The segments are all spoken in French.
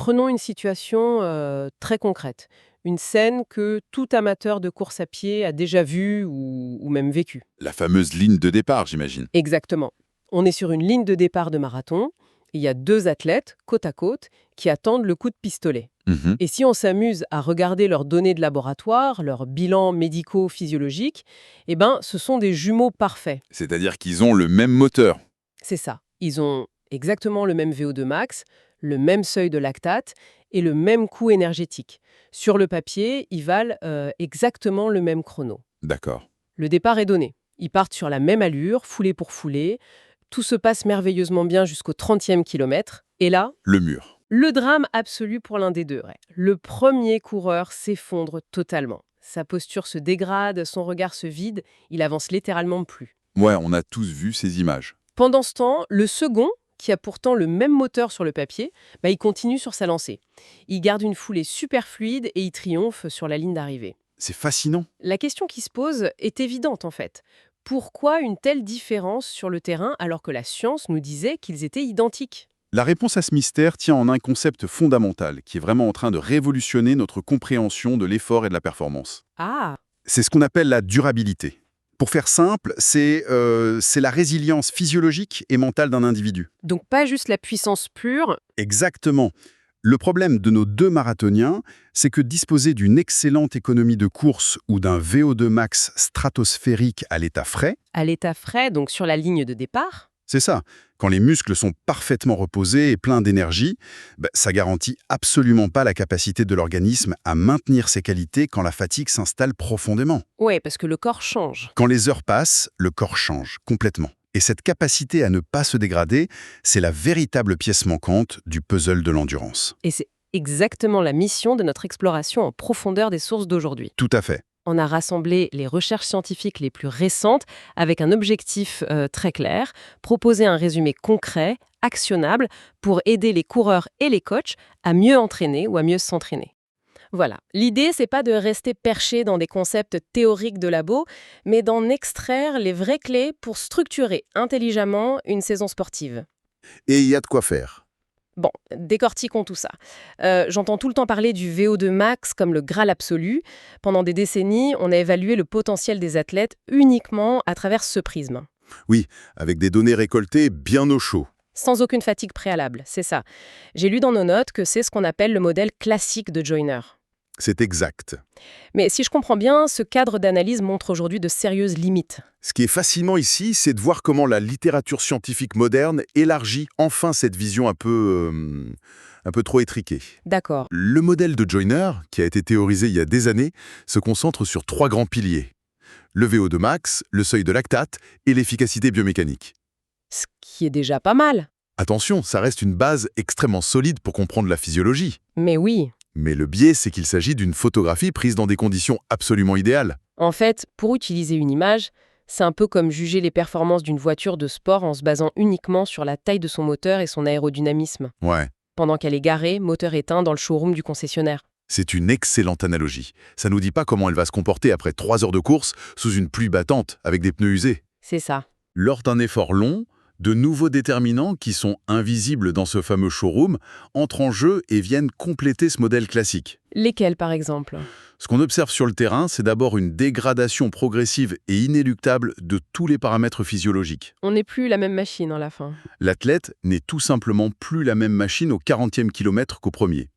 Prenons une situation très concrète. Une scène que tout amateur de course à pied a déjà vue ou même vécue. La fameuse ligne de départ, j'imagine. Exactement. On est sur une ligne de départ de marathon. Il y a deux athlètes, côte à côte, qui attendent le coup de pistolet. Mhm. Et si on s'amuse à regarder leurs données de laboratoire, leurs bilans médico-physiologiques, eh ben, ce sont des jumeaux parfaits. C'est-à-dire qu'ils ont le même moteur. C'est ça. Ils ont exactement le même VO2 max, le même seuil de lactate et le même coût énergétique. Sur le papier, ils valent exactement le même chrono. D'accord. Le départ est donné. Ils partent sur la même allure, foulée pour foulée. Tout se passe merveilleusement bien jusqu'au 30e kilomètre. Et là, Le mur. le drame absolu pour l'un des deux. Ouais. Le premier coureur s'effondre totalement. Sa posture se dégrade, son regard se vide, il avance littéralement plus. Ouais, on a tous vu ces images. Pendant ce temps, le second, qui a pourtant le même moteur sur le papier, il continue sur sa lancée. Il garde une foulée super fluide et il triomphe sur la ligne d'arrivée. C'est fascinant. La question qui se pose est évidente en fait. Pourquoi une telle différence sur le terrain alors que la science nous disait qu'ils étaient identiques? La réponse à ce mystère tient en un concept fondamental qui est vraiment en train de révolutionner notre compréhension de l'effort et de la performance. Ah, C'est ce qu'on appelle la durabilité. Pour faire simple, c'est la résilience physiologique et mentale d'un individu. donc pas juste la puissance pure. Exactement. Le problème de nos deux marathoniens, c'est que disposer d'une excellente économie de course ou d'un VO2 max stratosphérique à l'état frais, À l'état frais, donc sur la ligne de départ. c'est ça. Quand les muscles sont parfaitement reposés et pleins d'énergie, ça garantit absolument pas la capacité de l'organisme à maintenir ses qualités quand la fatigue s'installe profondément. Ouais, parce que le corps change. Quand les heures passent, le corps change complètement. Et cette capacité à ne pas se dégrader, c'est la véritable pièce manquante du puzzle de l'endurance. Et c'est exactement la mission de notre exploration en profondeur des sources d'aujourd'hui. Tout à fait. On a rassemblé les recherches scientifiques les plus récentes avec un objectif très clair, proposer un résumé concret, actionnable, pour aider les coureurs et les coachs à mieux entraîner ou à mieux s'entraîner. Voilà, l'idée, c'est pas de rester perché dans des concepts théoriques de labo, mais d'en extraire les vraies clés pour structurer intelligemment une saison sportive. Et il y a de quoi faire. Bon, décortiquons tout ça. J'entends tout le temps parler du VO2 max comme le Graal absolu. Pendant des décennies, on a évalué le potentiel des athlètes uniquement à travers ce prisme. Oui, avec des données récoltées bien au chaud. Sans aucune fatigue préalable, c'est ça. J'ai lu dans nos notes que c'est ce qu'on appelle le modèle classique de Joyner. C'est exact. Mais si je comprends bien, ce cadre d'analyse montre aujourd'hui de sérieuses limites. Ce qui est fascinant ici, c'est de voir comment la littérature scientifique moderne élargit enfin cette vision un peu trop étriquée. D'accord. Le modèle de Joyner, qui a été théorisé il y a des années, se concentre sur 3 grands piliers. Le VO2 max, le seuil de lactate et l'efficacité biomécanique. Ce qui est déjà pas mal. Attention, ça reste une base extrêmement solide pour comprendre la physiologie. Mais oui. Mais le biais, c'est qu'il s'agit d'une photographie prise dans des conditions absolument idéales. En fait, pour utiliser une image, c'est un peu comme juger les performances d'une voiture de sport en se basant uniquement sur la taille de son moteur et son aérodynamisme. Ouais, Pendant qu'elle est garée, moteur éteint dans le showroom du concessionnaire. c'est une excellente analogie. Ça nous dit pas comment elle va se comporter après 3 heures de course sous une pluie battante avec des pneus usés. C'est ça. Lors d'un effort long, de nouveaux déterminants qui sont invisibles dans ce fameux showroom entrent en jeu et viennent compléter ce modèle classique. Lesquels, par exemple? Ce qu'on observe sur le terrain, c'est d'abord une dégradation progressive et inéluctable de tous les paramètres physiologiques. On n'est plus la même machine à la fin. L'athlète n'est tout simplement plus la même machine au 40e kilomètre qu'au premier.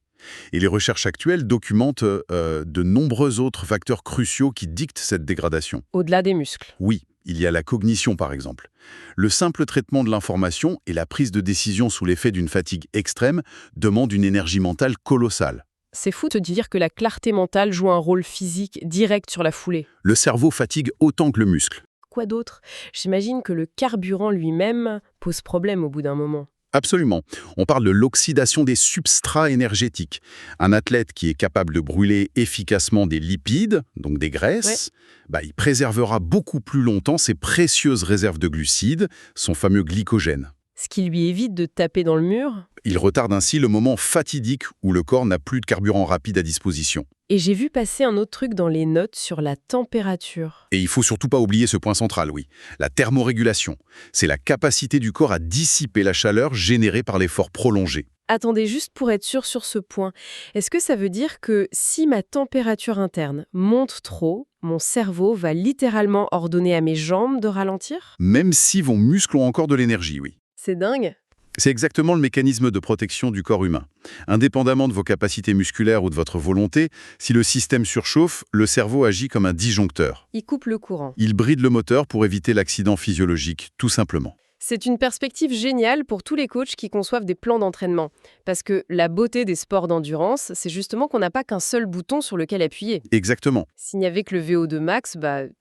Et les recherches actuelles documentent de nombreux autres facteurs cruciaux qui dictent cette dégradation. Au-delà des muscles. Oui, il y a la cognition par exemple. Le simple traitement de l'information et la prise de décision sous l'effet d'une fatigue extrême demandent une énergie mentale colossale. C'est fou de dire que la clarté mentale joue un rôle physique direct sur la foulée. Le cerveau fatigue autant que le muscle. Quoi d'autre? J'imagine que le carburant lui-même pose problème au bout d'un moment. Absolument. On parle de l'oxydation des substrats énergétiques. Un athlète qui est capable de brûler efficacement des lipides, donc des graisses, il préservera beaucoup plus longtemps ses précieuses réserves de glucides, son fameux glycogène. Ce qui lui évite de taper dans le mur. Il retarde ainsi le moment fatidique où le corps n'a plus de carburant rapide à disposition. Et j'ai vu passer un autre truc dans les notes sur la température. Et il faut surtout pas oublier ce point central, oui. La thermorégulation. C'est la capacité du corps à dissiper la chaleur générée par l'effort prolongé. Attendez, juste pour être sûr sur ce point, est-ce que ça veut dire que si ma température interne monte trop, mon cerveau va littéralement ordonner à mes jambes de ralentir? Même si vos muscles ont encore de l'énergie, oui. C'est dingue. C'est exactement le mécanisme de protection du corps humain. Indépendamment de vos capacités musculaires ou de votre volonté, si le système surchauffe, le cerveau agit comme un disjoncteur. Il coupe le courant. Il bride le moteur pour éviter l'accident physiologique, tout simplement. C'est une perspective géniale pour tous les coachs qui conçoivent des plans d'entraînement. Parce que la beauté des sports d'endurance, c'est justement qu'on n'a pas qu'un seul bouton sur lequel appuyer. Exactement. S'il n'y avait que le VO2 max,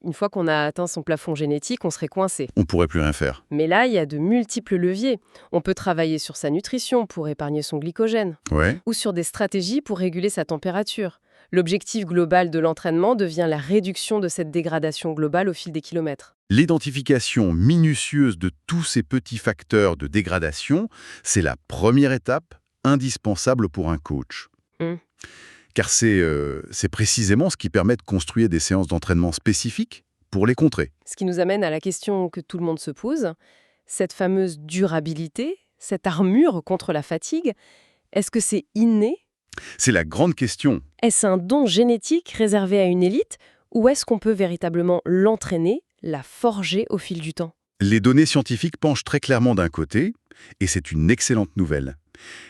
une fois qu'on a atteint son plafond génétique, on serait coincé. On pourrait plus rien faire. Mais là, il y a de multiples leviers. On peut travailler sur sa nutrition pour épargner son glycogène, Ouais. ou sur des stratégies pour réguler sa température. L'objectif global de l'entraînement devient la réduction de cette dégradation globale au fil des kilomètres. L'identification minutieuse de tous ces petits facteurs de dégradation, c'est la première étape indispensable pour un coach. Hmm. Car c'est précisément ce qui permet de construire des séances d'entraînement spécifiques pour les contrer. Ce qui nous amène à la question que tout le monde se pose, cette fameuse durabilité, cette armure contre la fatigue, est-ce que c'est inné? C'est la grande question. Est-ce un don génétique réservé à une élite ou est-ce qu'on peut véritablement l'entraîner, la forger au fil du temps? Les données scientifiques penchent très clairement d'un côté, et c'est une excellente nouvelle.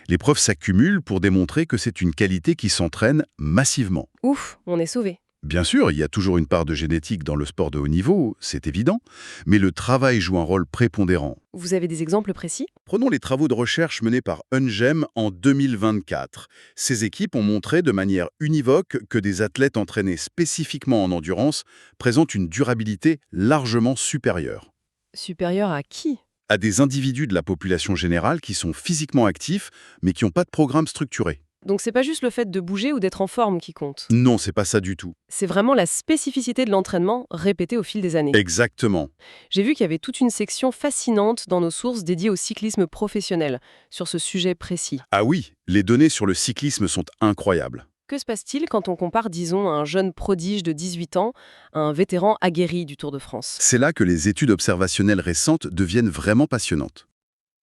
Les preuves s'accumulent pour démontrer que c'est une qualité qui s'entraîne massivement. Ouf, on est sauvé. Bien sûr, il y a toujours une part de génétique dans le sport de haut niveau, c'est évident, mais le travail joue un rôle prépondérant. Vous avez des exemples précis? Prenons les travaux de recherche menés par Ungem en 2024. Ces équipes ont montré de manière univoque que des athlètes entraînés spécifiquement en endurance présentent une durabilité largement supérieure Supérieur à qui? à des individus de la population générale qui sont physiquement actifs, mais qui n'ont pas de programme structuré. Donc c'est pas juste le fait de bouger ou d'être en forme qui compte. Non, c'est pas ça du tout. C'est vraiment la spécificité de l'entraînement répétée au fil des années. Exactement. J'ai vu qu'il y avait toute une section fascinante dans nos sources dédiée au cyclisme professionnel, sur ce sujet précis. Ah oui, les données sur le cyclisme sont incroyables. Que se passe-t-il quand on compare, disons, un jeune prodige de 18 ans à un vétéran aguerri du Tour de France? C'est là que les études observationnelles récentes deviennent vraiment passionnantes.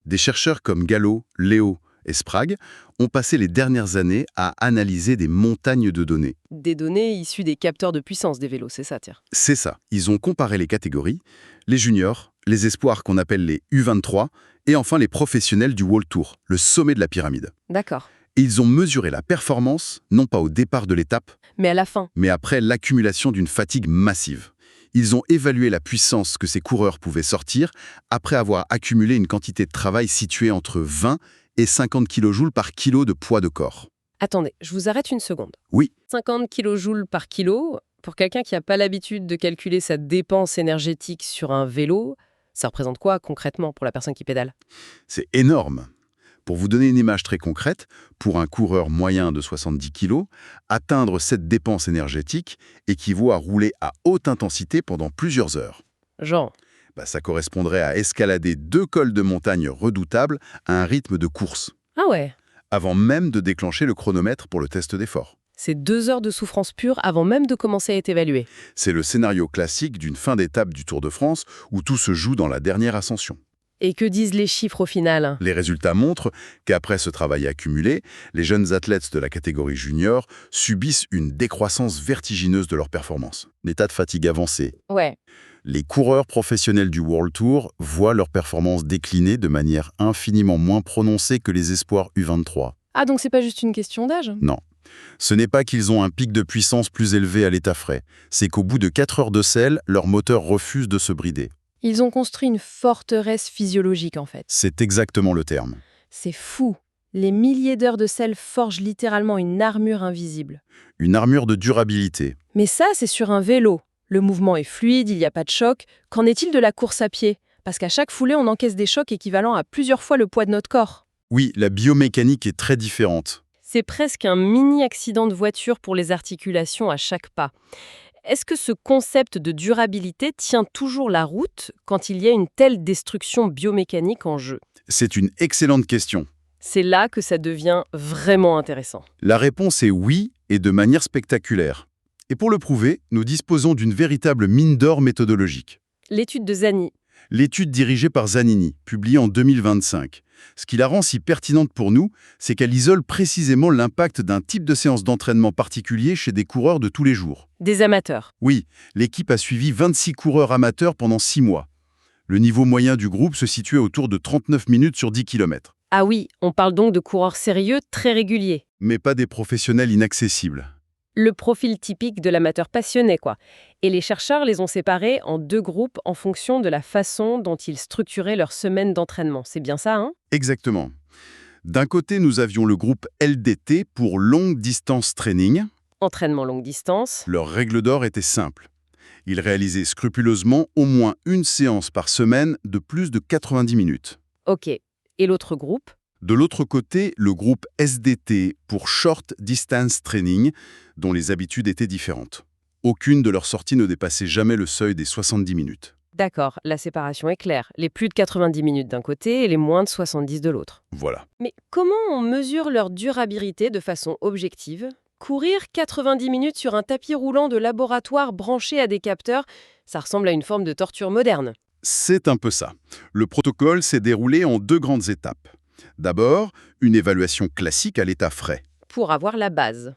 Des chercheurs comme Gallo, Léo et Sprague ont passé les dernières années à analyser des montagnes de données. Des données issues des capteurs de puissance des vélos, c'est ça, tiens. C'est ça. Ils ont comparé les catégories, les juniors, les espoirs qu'on appelle les U23, et enfin les professionnels du World Tour, le sommet de la pyramide. D'accord. Et ils ont mesuré la performance, non pas au départ de l'étape, Mais à la fin, mais après l'accumulation d'une fatigue massive. Ils ont évalué la puissance que ces coureurs pouvaient sortir après avoir accumulé une quantité de travail située entre 20 et 50 kJ par kilo de poids de corps. attendez, je vous arrête une seconde. Oui, 50 kJ par kilo, pour quelqu'un qui n'a pas l'habitude de calculer sa dépense énergétique sur un vélo, ça représente quoi concrètement pour la personne qui pédale? c'est énorme. Pour vous donner une image très concrète, pour un coureur moyen de 70 kg, atteindre cette dépense énergétique équivaut à rouler à haute intensité pendant plusieurs heures. Genre, Ça correspondrait à escalader 2 cols de montagne redoutables à un rythme de course, ah ouais, avant même de déclencher le chronomètre pour le test d'effort. c'est 2 heures de souffrance pure avant même de commencer à être évalué. C'est le scénario classique d'une fin d'étape du Tour de France où tout se joue dans la dernière ascension. Et que disent les chiffres au final? Les résultats montrent qu'après ce travail accumulé, les jeunes athlètes de la catégorie junior subissent une décroissance vertigineuse de leur performance. L'état de fatigue avancé. Ouais. Les coureurs professionnels du World Tour voient leur performance décliner de manière infiniment moins prononcée que les espoirs U23. Ah, donc c'est pas juste une question d'âge? Non. Ce n'est pas qu'ils ont un pic de puissance plus élevé à l'état frais. C'est qu'au bout de 4 heures de selle, leur moteur refuse de se brider. Ils ont construit une forteresse physiologique en fait. C'est exactement le terme. C'est fou. Les milliers d'heures de sel forgent littéralement une armure invisible. Une armure de durabilité. Mais ça, c'est sur un vélo. Le mouvement est fluide, il n'y a pas de choc. Qu'en est-il de la course à pied? Parce qu'à chaque foulée, on encaisse des chocs équivalents à plusieurs fois le poids de notre corps. Oui, la biomécanique est très différente. C'est presque un mini-accident de voiture pour les articulations à chaque pas. Est-ce que ce concept de durabilité tient toujours la route quand il y a une telle destruction biomécanique en jeu? C'est une excellente question. C'est là que ça devient vraiment intéressant. La réponse est oui, et de manière spectaculaire. Et pour le prouver, nous disposons d'une véritable mine d'or méthodologique. L'étude de Zani. L'étude dirigée par Zanini, publiée en 2025, Ce qui la rend si pertinente pour nous, c'est qu'elle isole précisément l'impact d'un type de séance d'entraînement particulier chez des coureurs de tous les jours. Des amateurs. Oui, l'équipe a suivi 26 coureurs amateurs pendant 6 mois. Le niveau moyen du groupe se situait autour de 39 minutes sur 10 km. Ah oui, on parle donc de coureurs sérieux très réguliers. Mais pas des professionnels inaccessibles. Le profil typique de l'amateur passionné, quoi. Et les chercheurs les ont séparés en 2 groupes en fonction de la façon dont ils structuraient leur semaine d'entraînement. C'est bien ça, hein? Exactement. D'un côté, nous avions le groupe LDT pour Long Distance Training. Entraînement longue distance. Leur règle d'or était simple. Ils réalisaient scrupuleusement au moins une séance par semaine de plus de 90 minutes. Ok. Et l'autre groupe? De l'autre côté, le groupe SDT pour Short Distance Training, dont les habitudes étaient différentes. Aucune de leurs sorties ne dépassait jamais le seuil des 70 minutes. D'accord, la séparation est claire. Les plus de 90 minutes d'un côté et les moins de 70 de l'autre. Voilà. Mais comment on mesure leur durabilité de façon objective? Courir 90 minutes sur un tapis roulant de laboratoire branché à des capteurs, ça ressemble à une forme de torture moderne. C'est un peu ça. Le protocole s'est déroulé en 2 grandes étapes. D'abord, une évaluation classique à l'état frais. Pour avoir la base.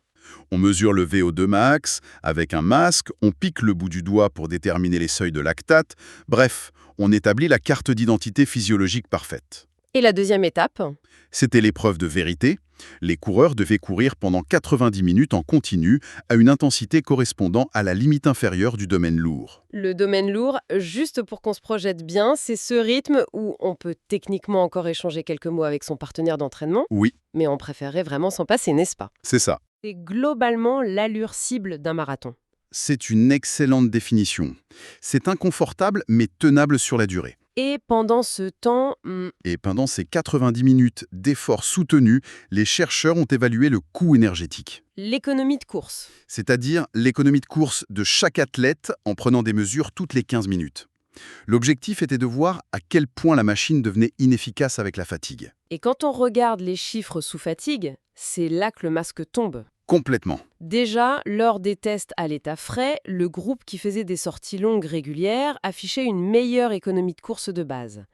On mesure le VO2 max avec un masque, on pique le bout du doigt pour déterminer les seuils de lactate. Bref, on établit la carte d'identité physiologique parfaite. Et la deuxième étape? C'était l'épreuve de vérité. Les coureurs devaient courir pendant 90 minutes en continu à une intensité correspondant à la limite inférieure du domaine lourd. Le domaine lourd, juste pour qu'on se projette bien, c'est ce rythme où on peut techniquement encore échanger quelques mots avec son partenaire d'entraînement, Oui, mais on préférerait vraiment s'en passer, n'est-ce pas? c'est ça. C'est globalement l'allure cible d'un marathon. C'est une excellente définition. C'est inconfortable mais tenable sur la durée. Et pendant ce temps, Et pendant ces 90 minutes d'efforts soutenus, les chercheurs ont évalué le coût énergétique. l'économie de course. C'est-à-dire l'économie de course de chaque athlète en prenant des mesures toutes les 15 minutes. L'objectif était de voir à quel point la machine devenait inefficace avec la fatigue. Et quand on regarde les chiffres sous fatigue, c'est là que le masque tombe. Complètement. Déjà, lors des tests à l'état frais, le groupe qui faisait des sorties longues régulières affichait une meilleure économie de course de base.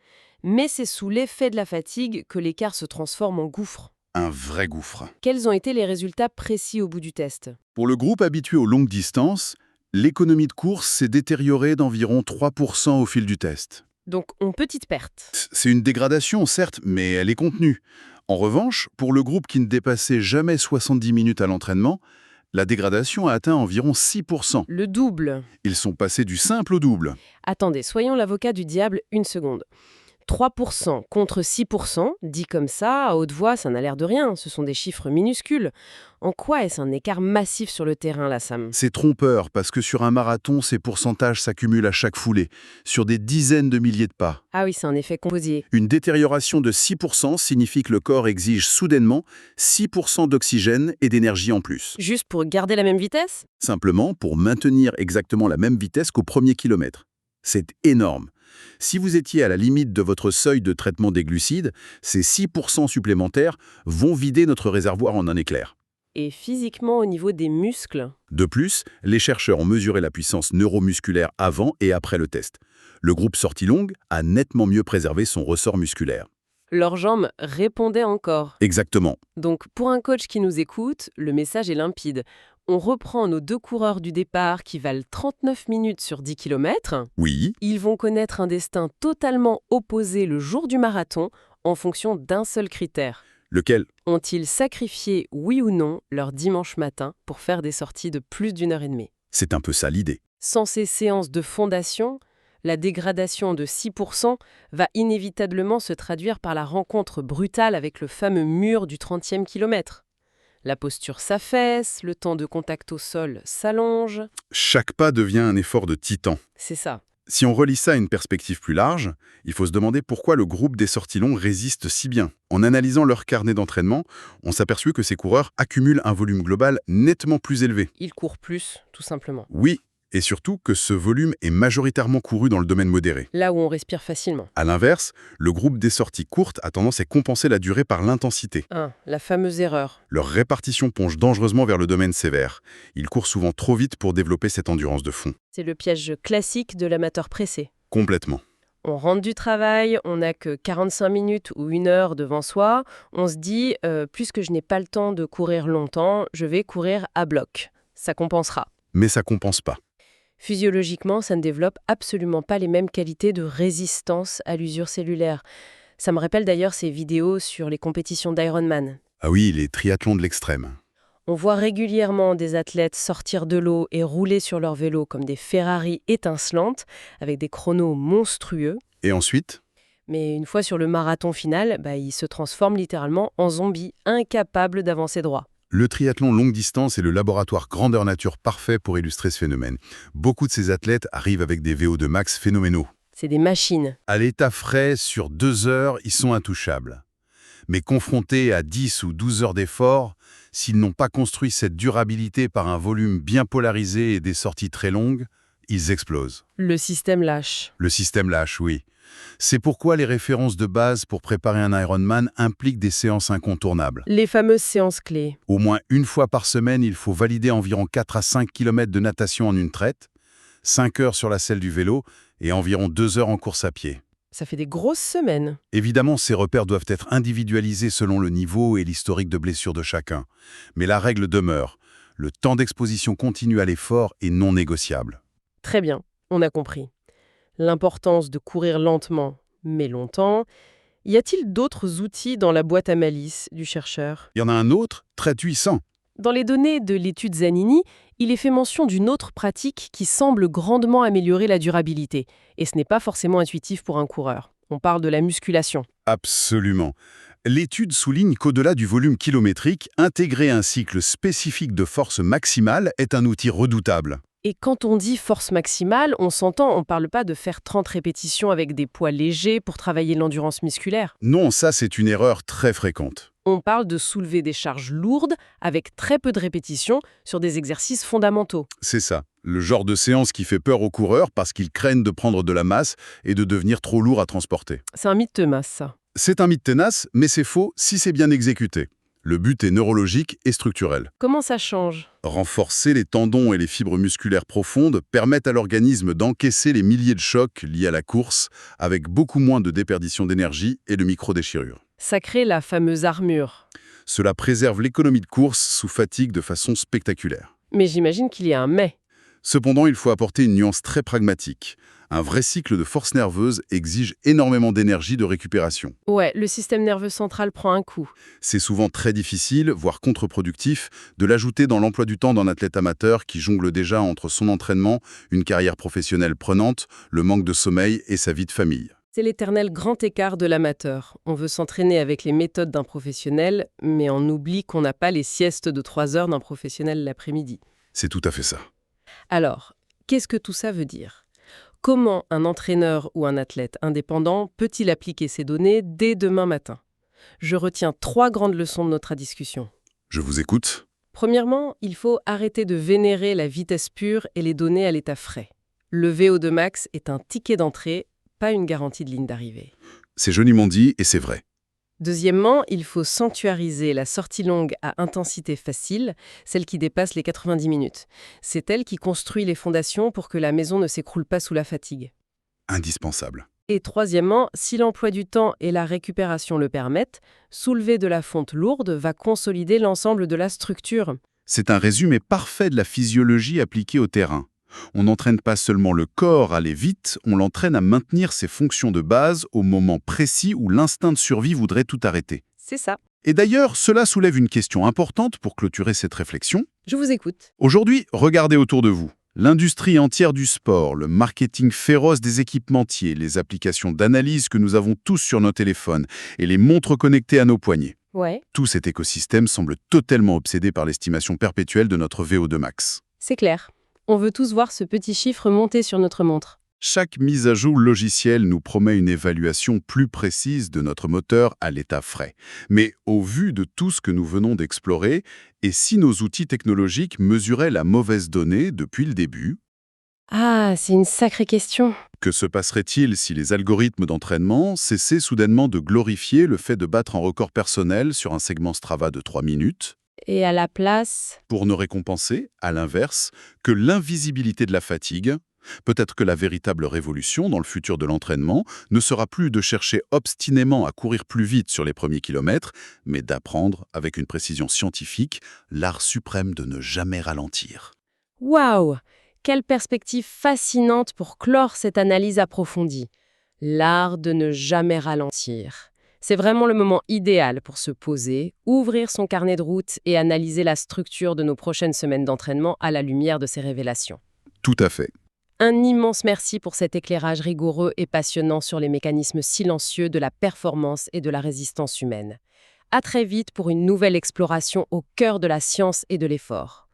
Mais c'est sous l'effet de la fatigue que l'écart se transforme en gouffre. Un vrai gouffre. Quels ont été les résultats précis au bout du test? Pour le groupe habitué aux longues distances, l'économie de course s'est détériorée d'environ 3% au fil du test. Donc, petite perte. C'est une dégradation, certes, mais elle est contenue. En revanche, pour le groupe qui ne dépassait jamais 70 minutes à l'entraînement, la dégradation a atteint environ 6%. Le double. Ils sont passés du simple au double. Attendez, soyons l'avocat du diable une seconde. 3% contre 6%, dit comme ça, à haute voix, ça n'a l'air de rien, ce sont des chiffres minuscules. En quoi est-ce un écart massif sur le terrain, là, Sam? C'est trompeur, parce que sur un marathon, ces pourcentages s'accumulent à chaque foulée, sur des dizaines de milliers de pas. Ah oui, c'est un effet composé. Une détérioration de 6% signifie que le corps exige soudainement 6% d'oxygène et d'énergie en plus. Juste pour garder la même vitesse? Simplement pour maintenir exactement la même vitesse qu'au premier kilomètre. C'est énorme. Si vous étiez à la limite de votre seuil de traitement des glucides, ces 6% supplémentaires vont vider notre réservoir en un éclair. Et physiquement, au niveau des muscles? De plus, les chercheurs ont mesuré la puissance neuromusculaire avant et après le test. Le groupe sortie longue a nettement mieux préservé son ressort musculaire. Leurs jambes répondaient encore. Exactement. Donc, pour un coach qui nous écoute, le message est limpide. On reprend nos 2 coureurs du départ qui valent 39 minutes sur 10 km. Oui, Ils vont connaître un destin totalement opposé le jour du marathon en fonction d'un seul critère. lequel? Ont-ils sacrifié, oui ou non, leur dimanche matin pour faire des sorties de plus d'1 heure et demie? C'est un peu ça l'idée. Sans ces séances de fondation, la dégradation de 6% va inévitablement se traduire par la rencontre brutale avec le fameux mur du 30e kilomètre. La posture s'affaisse, le temps de contact au sol s'allonge. Chaque pas devient un effort de titan. C'est ça. Si on relie ça à une perspective plus large, il faut se demander pourquoi le groupe des sorties longues résiste si bien. En analysant leur carnet d'entraînement, on s'aperçut que ces coureurs accumulent un volume global nettement plus élevé. Ils courent plus, tout simplement. Oui, et surtout que ce volume est majoritairement couru dans le domaine modéré. Là où on respire facilement. A l'inverse, le groupe des sorties courtes a tendance à compenser la durée par l'intensité. 1. La fameuse erreur. Leur répartition penche dangereusement vers le domaine sévère. Ils courent souvent trop vite pour développer cette endurance de fond. C'est le piège classique de l'amateur pressé. Complètement. On rentre du travail, on n'a que 45 minutes ou 1 heure devant soi. On se dit, puisque je n'ai pas le temps de courir longtemps, je vais courir à bloc. Ça compensera. Mais ça compense pas. Physiologiquement, ça ne développe absolument pas les mêmes qualités de résistance à l'usure cellulaire. Ça me rappelle d'ailleurs ces vidéos sur les compétitions d'Ironman. Ah oui, les triathlons de l'extrême. On voit régulièrement des athlètes sortir de l'eau et rouler sur leur vélo comme des Ferrari étincelantes, avec des chronos monstrueux. Et ensuite? Mais une fois sur le marathon final, ils se transforment littéralement en zombies, incapables d'avancer droit. Le triathlon longue distance est le laboratoire grandeur nature parfait pour illustrer ce phénomène. Beaucoup de ces athlètes arrivent avec des VO2 max phénoménaux. C'est des machines. À l'état frais, sur 2 heures, ils sont intouchables. Mais confrontés à 10 ou 12 heures d'effort, s'ils n'ont pas construit cette durabilité par un volume bien polarisé et des sorties très longues, ils explosent. Le système lâche. Le système lâche, oui. C'est pourquoi les références de base pour préparer un Ironman impliquent des séances incontournables. Les fameuses séances clés. Au moins une fois par semaine, il faut valider environ 4 à 5 km de natation en une traite, 5 heures sur la selle du vélo et environ 2 heures en course à pied. Ça fait des grosses semaines. Évidemment, ces repères doivent être individualisés selon le niveau et l'historique de blessure de chacun. Mais la règle demeure. Le temps d'exposition continue à l'effort est non négociable. Très bien, on a compris. L'importance de courir lentement, mais longtemps. Y a-t-il d'autres outils dans la boîte à malice du chercheur? Il y en a un autre, très puissant. Dans les données de l'étude Zanini, il est fait mention d'une autre pratique qui semble grandement améliorer la durabilité. Et ce n'est pas forcément intuitif pour un coureur. On parle de la musculation. Absolument. L'étude souligne qu'au-delà du volume kilométrique, intégrer un cycle spécifique de force maximale est un outil redoutable. Et quand on dit force maximale, on s'entend, on ne parle pas de faire 30 répétitions avec des poids légers pour travailler l'endurance musculaire. Non, ça c'est une erreur très fréquente. On parle de soulever des charges lourdes avec très peu de répétitions sur des exercices fondamentaux. C'est ça, le genre de séance qui fait peur aux coureurs parce qu'ils craignent de prendre de la masse et de devenir trop lourd à transporter. C'est un mythe de masse, ça. C'est un mythe tenace, mais c'est faux si c'est bien exécuté. Le but est neurologique et structurel. Comment ça change? Renforcer les tendons et les fibres musculaires profondes permettent à l'organisme d'encaisser les milliers de chocs liés à la course avec beaucoup moins de déperdition d'énergie et de micro-déchirures. Ça crée la fameuse armure. Cela préserve l'économie de course sous fatigue de façon spectaculaire. Mais j'imagine qu'il y a un mais. Cependant, il faut apporter une nuance très pragmatique. Un vrai cycle de force nerveuse exige énormément d'énergie de récupération. Ouais, le système nerveux central prend un coup. C'est souvent très difficile, voire contre-productif, de l'ajouter dans l'emploi du temps d'un athlète amateur qui jongle déjà entre son entraînement, une carrière professionnelle prenante, le manque de sommeil et sa vie de famille. C'est l'éternel grand écart de l'amateur. On veut s'entraîner avec les méthodes d'un professionnel, mais on oublie qu'on n'a pas les siestes de 3 heures d'un professionnel l'après-midi. C'est tout à fait ça. Alors, qu'est-ce que tout ça veut dire? Comment un entraîneur ou un athlète indépendant peut-il appliquer ces données dès demain matin? Je retiens 3 grandes leçons de notre discussion. Je vous écoute. Premièrement, il faut arrêter de vénérer la vitesse pure et les données à l'état frais. Le VO2 max est un ticket d'entrée, pas une garantie de ligne d'arrivée. C'est joliment dit et c'est vrai. Deuxièmement, il faut sanctuariser la sortie longue à intensité facile, celle qui dépasse les 90 minutes. C'est elle qui construit les fondations pour que la maison ne s'écroule pas sous la fatigue. Indispensable. Et troisièmement, si l'emploi du temps et la récupération le permettent, soulever de la fonte lourde va consolider l'ensemble de la structure. C'est un résumé parfait de la physiologie appliquée au terrain. On n'entraîne pas seulement le corps à aller vite, on l'entraîne à maintenir ses fonctions de base au moment précis où l'instinct de survie voudrait tout arrêter. C'est ça. Et d'ailleurs, cela soulève une question importante pour clôturer cette réflexion. Je vous écoute. Aujourd'hui, regardez autour de vous. L'industrie entière du sport, le marketing féroce des équipementiers, les applications d'analyse que nous avons tous sur nos téléphones et les montres connectées à nos poignets. Ouais, Tout cet écosystème semble totalement obsédé par l'estimation perpétuelle de notre VO2 max. c'est clair. On veut tous voir ce petit chiffre monter sur notre montre. Chaque mise à jour logicielle nous promet une évaluation plus précise de notre moteur à l'état frais. Mais au vu de tout ce que nous venons d'explorer, et si nos outils technologiques mesuraient la mauvaise donnée depuis le début, Ah, c'est une sacrée question. que se passerait-il si les algorithmes d'entraînement cessaient soudainement de glorifier le fait de battre un record personnel sur un segment Strava de 3 minutes, Et à la place, pour ne récompenser, à l'inverse, que l'invisibilité de la fatigue, Peut-être que la véritable révolution dans le futur de l'entraînement ne sera plus de chercher obstinément à courir plus vite sur les premiers kilomètres, mais d'apprendre, avec une précision scientifique, l'art suprême de ne jamais ralentir. Waouh! Quelle perspective fascinante pour clore cette analyse approfondie. L'art de ne jamais ralentir. C'est vraiment le moment idéal pour se poser, ouvrir son carnet de route et analyser la structure de nos prochaines semaines d'entraînement à la lumière de ces révélations. Tout à fait. Un immense merci pour cet éclairage rigoureux et passionnant sur les mécanismes silencieux de la performance et de la résistance humaine. À très vite pour une nouvelle exploration au cœur de la science et de l'effort.